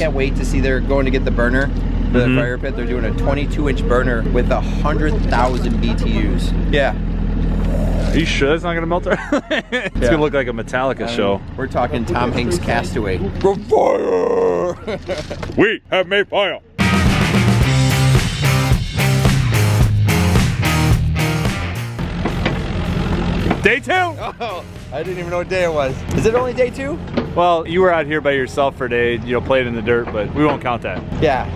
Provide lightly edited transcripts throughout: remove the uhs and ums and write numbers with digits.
can't wait to see they're going to get the burner for the fire pit. They're doing a 22-inch burner with 100,000 BTUs. Yeah. Are you sure it's not gonna melt? It's gonna look like a Metallica show. We're talking Tom Hanks Castaway. Go fire! We have made fire. Day 2? Oh, I didn't even know what day it was. Is it only day 2? Well, you were out here by yourself for a day, you know, played in the dirt, but we won't count that. Yeah.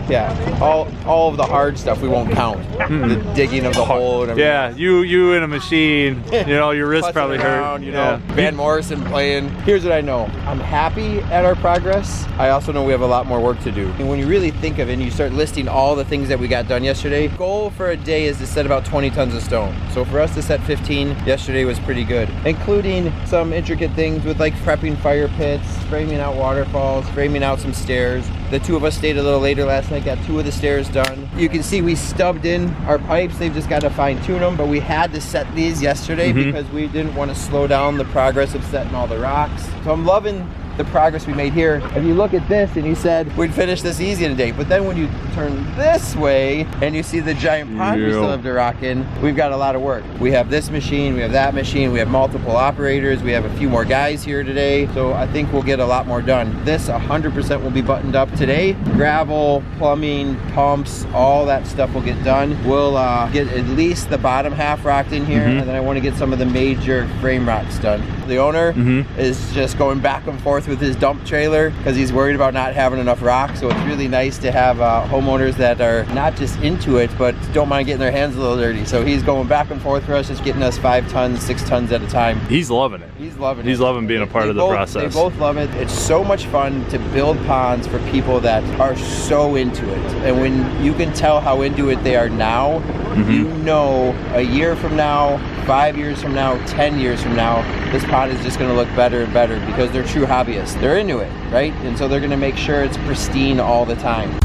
All of the hard stuff we won't count. The digging of the hole and everything. Yeah, you in a machine, you know, your wrist probably hurt. You know, Van Morrison playing. Here's what I know. I'm happy at our progress. I also know we have a lot more work to do. And when you really think of it and you start listing all the things that we got done yesterday, goal for a day is to set about 20 tons of stone. So for us to set 15 yesterday was pretty good, including some intricate things with like prepping fire pits, framing out waterfalls, framing out some stairs. The two of us stayed a little later last night, got 2 of the stairs done. You can see we stubbed in our pipes. They've just got to fine tune them, but we had to set these yesterday because we didn't want to slow down the progress of setting all the rocks. So I'm loving the progress we made here. If you look at this and you said we'd finish this easy in a day, but then when you turn this way and you see the giant pond we still have to rock in, we've got a lot of work. We have this machine, we have that machine, we have multiple operators, we have a few more guys here today, so I think we'll get a lot more done. This 100% will be buttoned up today. Gravel, plumbing, pumps, all that stuff will get done. We'll get at least the bottom half rocked in here, and then I want to get some of the major frame rocks done. The owner is just going back and forth with his dump trailer because he's worried about not having enough rock. So it's really nice to have homeowners that are not just into it but don't mind getting their hands a little dirty. So he's going back and forth for us, just getting us 5 tons, 6 tons at a time. He's loving it. He's loving it. He's loving being a part of the process. They both love it. It's so much fun to build ponds for people that are so into it. And when you can tell how into it they are now, you know a year from now, 5 years from now, 10 years from now, this pond is just going to look better and better because they're true hobbyists. They're into it, right? And so they're going to make sure it's pristine all the time.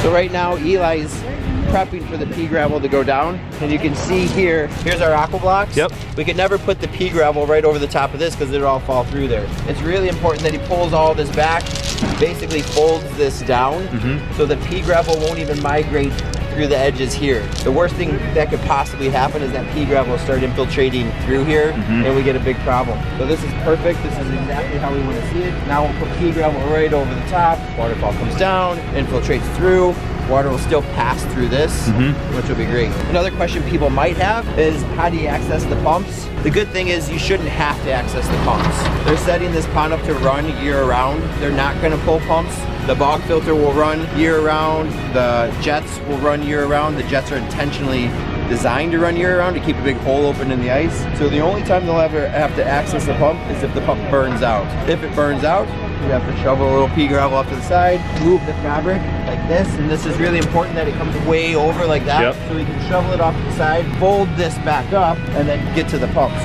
So right now, Eli's prepping for the pea gravel to go down, and you can see here's our aqua blocks. Yep. We could never put the pea gravel right over the top of this because it'd all fall through there. It's really important that he pulls all this back, basically folds this down, so the pea gravel won't even migrate through the edges here. The worst thing that could possibly happen is that pea gravel will start infiltrating through here, and we get a big problem. So this is perfect. This is exactly how we want to see it. Now we'll put pea gravel right over the top. Waterfall comes down, infiltrates through. Water will still pass through this, which will be great. Another question people might have is, how do you access the pumps? The good thing is you shouldn't have to access the pumps. They're setting this pond up to run year-round. They're not going to pull pumps. The bog filter will run year-round. The jets will run year-round. The jets are intentionally designed to run year-round to keep a big hole open in the ice. So the only time they'll ever have to access the pump is if the pump burns out. If it burns out, you have to shovel a little pea gravel off to the side, move the fabric like this, and this is really important that it comes way over like that, so we can shovel it off to the side, fold this back up, and then get to the pumps.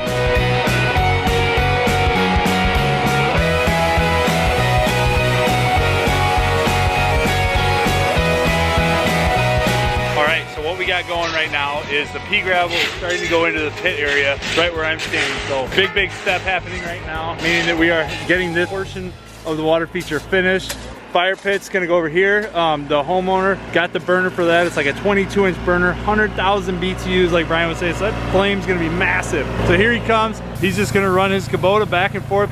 What we got going right now is the pea gravel is starting to go into the pit area right where I'm standing. So big step happening right now, meaning that we are getting this portion of the water feature finished. Fire pit's gonna go over here. The homeowner got the burner for that. It's like a 22-inch burner, 100,000 BTUs like Brian was saying, so that flame's gonna be massive. So here he comes. He's just gonna run his Kubota back and forth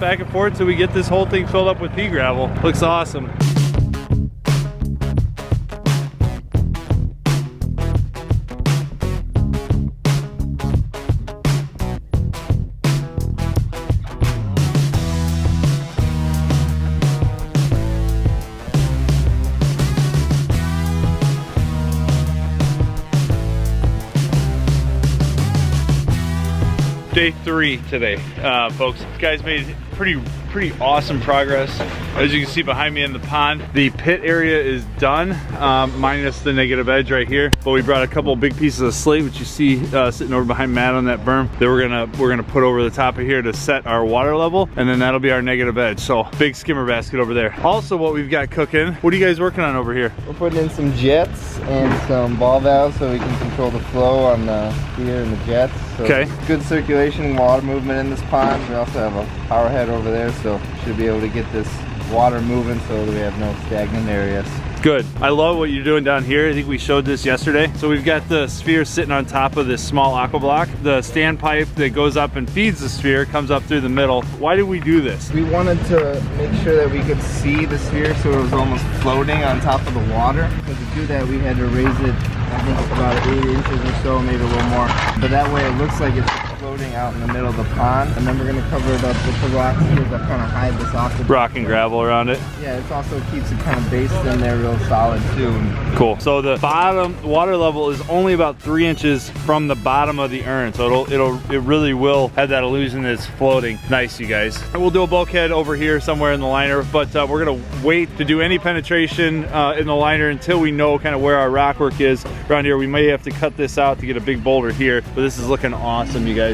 till we get this whole thing filled up with pea gravel. Looks awesome. Day 3 today, folks. You guys made pretty awesome progress. As you can see behind me in the pond, the pit area is done, minus the negative edge right here. But we brought a couple big pieces of slate, which you see sitting over behind Matt on that berm, that we're gonna put over the top of here to set our water level, and then that'll be our negative edge. So big skimmer basket over there. Also, what we've got cooking, what are you guys working on over here? We're putting in some jets and some ball valves so we can control the flow on the pier and the jets. So okay. Good circulation, water movement in this pond. We also have a power head over there, so should be able to get this water moving so that we have no stagnant areas. Good. I love what you're doing down here. I think we showed this yesterday. So we've got the sphere sitting on top of this small aqua block. The standpipe that goes up and feeds the sphere comes up through the middle. Why did we do this? We wanted to make sure that we could see the sphere so it was almost floating on top of the water. So to do that, we had to raise it, I think it's about 8 inches or so, maybe a little more. But that way it looks like it's floating out in the middle of the pond. And then we're gonna cover it up with the rocks here that kind of hide this off the rock and gravel around it. Yeah, it also keeps it kind of based in there real solid too. Cool. So the bottom water level is only about 3 inches from the bottom of the urn. So it really will have that illusion that it's floating. Nice, you guys. We'll do a bulkhead over here somewhere in the liner, but we're gonna wait to do any penetration in the liner until we know kind of where our rock work is around here. We may have to cut this out to get a big boulder here, but this is looking awesome, you guys.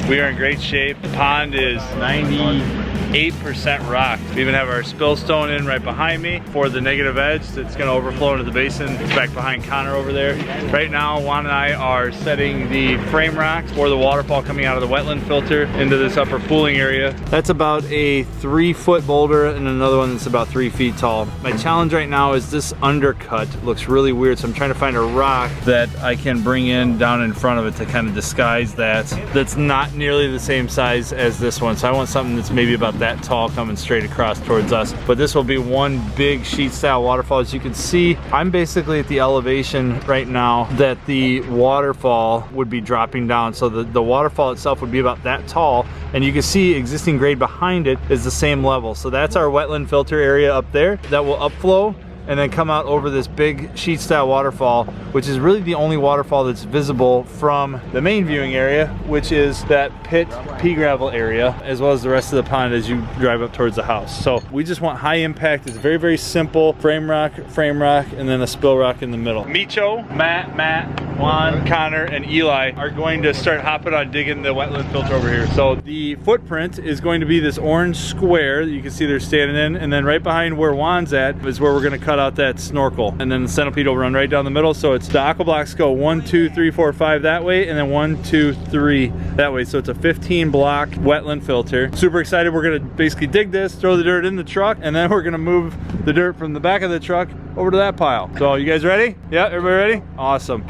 We are in great shape. The pond is 98% rocked. We even have our spill stone in right behind me for the negative edge that's gonna overflow into the basin. It's back behind Connor over there. Right now, Juan and I are setting the frame rocks for the waterfall coming out of the wetland filter into this upper pooling area. That's about a 3-foot boulder and another one that's about 3 feet tall. My challenge right now is this undercut looks really weird, so I'm trying to find a rock that I can bring in down in front of it to kind of disguise that. That's not nearly the same size as this one, so I want something that's maybe about that tall coming straight across towards us. But this will be one big sheet style waterfall. As you can see, I'm basically at the elevation right now that the waterfall would be dropping down. So the waterfall itself would be about that tall, and you can see existing grade behind it is the same level. So that's our wetland filter area up there that will upflow and then come out over this big sheet style waterfall, which is really the only waterfall that's visible from the main viewing area, which is that pit pea gravel area, as well as the rest of the pond as you drive up towards the house. So we just want high impact. It's very, very simple. Frame rock, and then a spill rock in the middle. Micho, Matt, Juan, Connor, and Eli are going to start hopping on digging the wetland filter over here. So the footprint is going to be this orange square that you can see they're standing in, and then right behind where Juan's at is where we're gonna cut out that snorkel, and then the centipede will run right down the middle. So it's the aqua blocks go 1, 2, 3, 4, 5 that way, and then 1, 2, 3 that way. So it's a 15 block wetland filter. Super excited. We're gonna basically dig this, throw the dirt in the truck, and then we're gonna move the dirt from the back of the truck over to that pile. So you guys ready? Yeah, everybody ready? Awesome.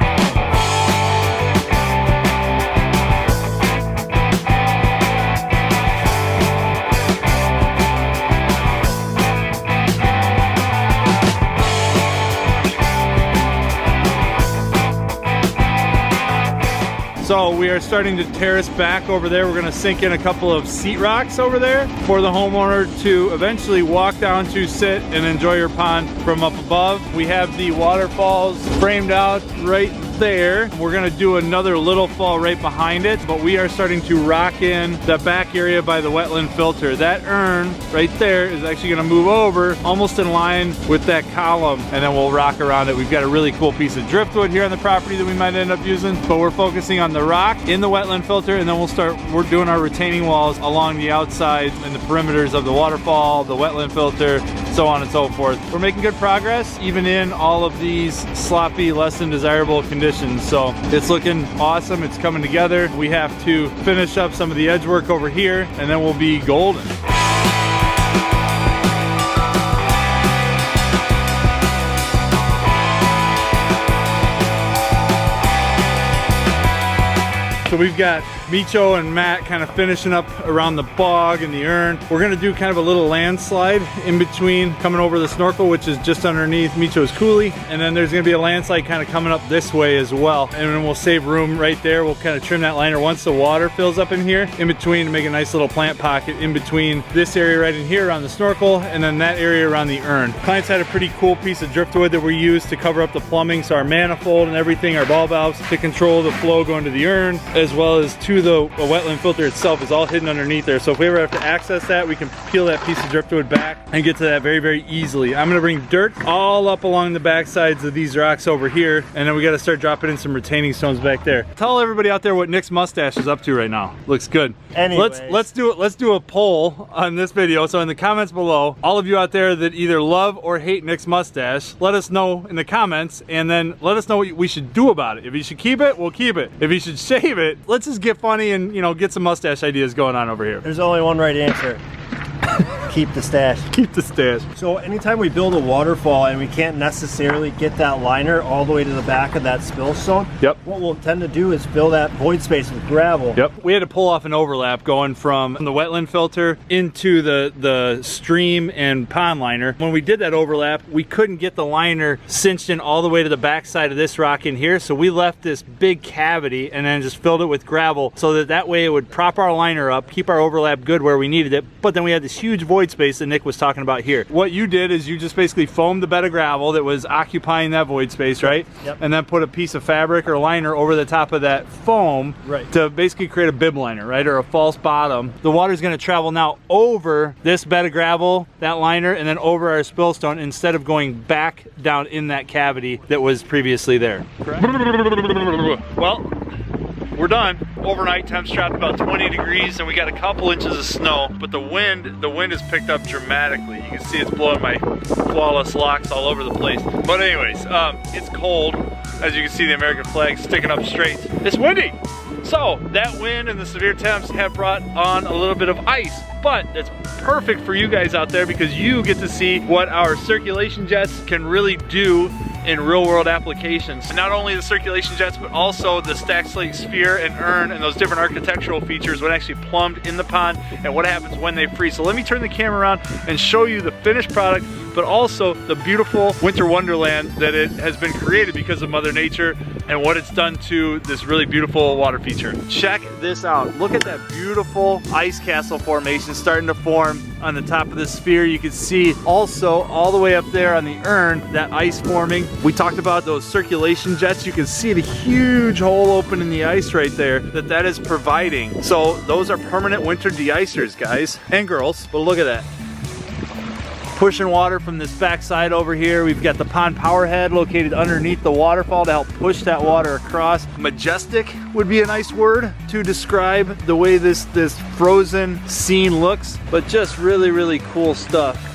So we are starting to terrace back over there. We're gonna sink in a couple of seat rocks over there for the homeowner to eventually walk down to, sit and enjoy your pond from up above. We have the waterfalls framed out right there. We're gonna do another little fall right behind it, but we are starting to rock in the back area by the wetland filter. That urn right there is actually gonna move over almost in line with that column, and then we'll rock around it. We've got a really cool piece of driftwood here on the property that we might end up using, but we're focusing on the rock in the wetland filter, and then we're doing our retaining walls along the outside and the perimeters of the waterfall, the wetland filter, so on and so forth. We're making good progress, even in all of these sloppy, less than desirable conditions. So it's looking awesome. It's coming together. We have to finish up some of the edge work over here, and then we'll be golden. So we've got Micho and Matt kind of finishing up around the bog and the urn. We're gonna do kind of a little landslide in between coming over the snorkel, which is just underneath Micho's coulee. And then there's gonna be a landslide kind of coming up this way as well. And then we'll save room right there. We'll kind of trim that liner once the water fills up in here, in between, to make a nice little plant pocket in between this area right in here around the snorkel and then that area around the urn. Clients had a pretty cool piece of driftwood that we used to cover up the plumbing, so our manifold and everything, our ball valves to control the flow going to the urn, as well as to the wetland filter itself, is all hidden underneath there. So if we ever have to access that, we can peel that piece of driftwood back and get to that very, very easily. I'm gonna bring dirt all up along the back sides of these rocks over here, and then we gotta start dropping in some retaining stones back there. Tell everybody out there what Nick's mustache is up to right now. Looks good. Anyways. Let's do a poll on this video. So in the comments below, all of you out there that either love or hate Nick's mustache, let us know in the comments, and then let us know what we should do about it. If he should keep it, we'll keep it. If he should shave it, let's just get funny and, you know, get some mustache ideas going on over here. There's only one right answer. Keep the stash. Keep the stash. So anytime we build a waterfall and we can't necessarily get that liner all the way to the back of that spill zone, yep, what we'll tend to do is fill that void space with gravel. Yep. We had to pull off an overlap going from the wetland filter into the stream and pond liner. When we did that overlap, we couldn't get the liner cinched in all the way to the back side of this rock in here, so we left this big cavity and then just filled it with gravel so that way it would prop our liner up, keep our overlap good where we needed it, but then we had this huge void space that Nick was talking about here. What you did is you just basically foamed the bed of gravel that was occupying that void space, right? Yep. And then put a piece of fabric or liner over the top of that foam, right, to basically create a bib liner, right? Or a false bottom. The water's gonna travel now over this bed of gravel, that liner, and then over our spill stone instead of going back down in that cavity that was previously there. Correct? Well, we're done. Overnight temps dropped about 20 degrees and we got a couple inches of snow, but the wind has picked up dramatically. You can see it's blowing my flawless locks all over the place. But anyways, it's cold. As you can see, the American flag sticking up straight. It's windy. So that wind and the severe temps have brought on a little bit of ice, but it's perfect for you guys out there because you get to see what our circulation jets can really do in real world applications. And not only the circulation jets, but also the stacked slate sphere and urn and those different architectural features when actually plumbed in the pond and what happens when they freeze. So let me turn the camera around and show you the finished product, but also the beautiful winter wonderland that it has been created because of Mother Nature and what it's done to this really beautiful water feature. Check this out. Look at that beautiful ice castle formation starting to form on the top of this sphere. You can see also all the way up there on the urn, that ice forming. We talked about those circulation jets. You can see the huge hole open in the ice right there that is providing. So those are permanent winter de-icers, guys and girls, but look at that. Pushing water from this backside over here. We've got the pond power head located underneath the waterfall to help push that water across. Majestic would be a nice word to describe the way this frozen scene looks, but just really, really cool stuff.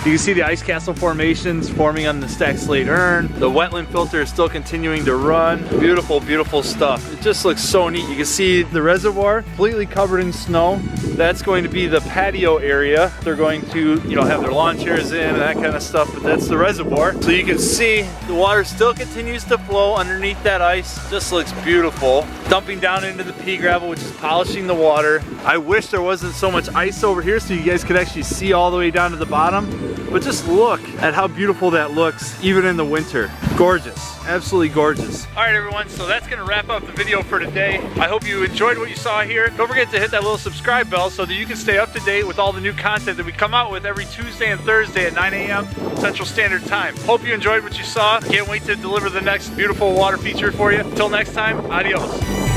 You can see the ice castle formations forming on the stacked slate urn. The wetland filter is still continuing to run. Beautiful, beautiful stuff. It just looks so neat. You can see the reservoir completely covered in snow. That's going to be the patio area. They're going to, you know, have their lawn chairs in and that kind of stuff, but that's the reservoir. So you can see the water still continues to flow underneath that ice. Just looks beautiful. Dumping down into the pea gravel, which is polishing the water. I wish there wasn't so much ice over here so you guys could actually see all the way down to the bottom. But just look at how beautiful that looks, even in the winter. Gorgeous, absolutely gorgeous. All right, everyone, so that's gonna wrap up the video for today. I hope you enjoyed what you saw here. Don't forget to hit that little subscribe bell so that you can stay up to date with all the new content that we come out with every Tuesday and Thursday at 9 a.m. Central Standard Time. Hope you enjoyed what you saw. Can't wait to deliver the next beautiful water feature for you. Until next time, adios.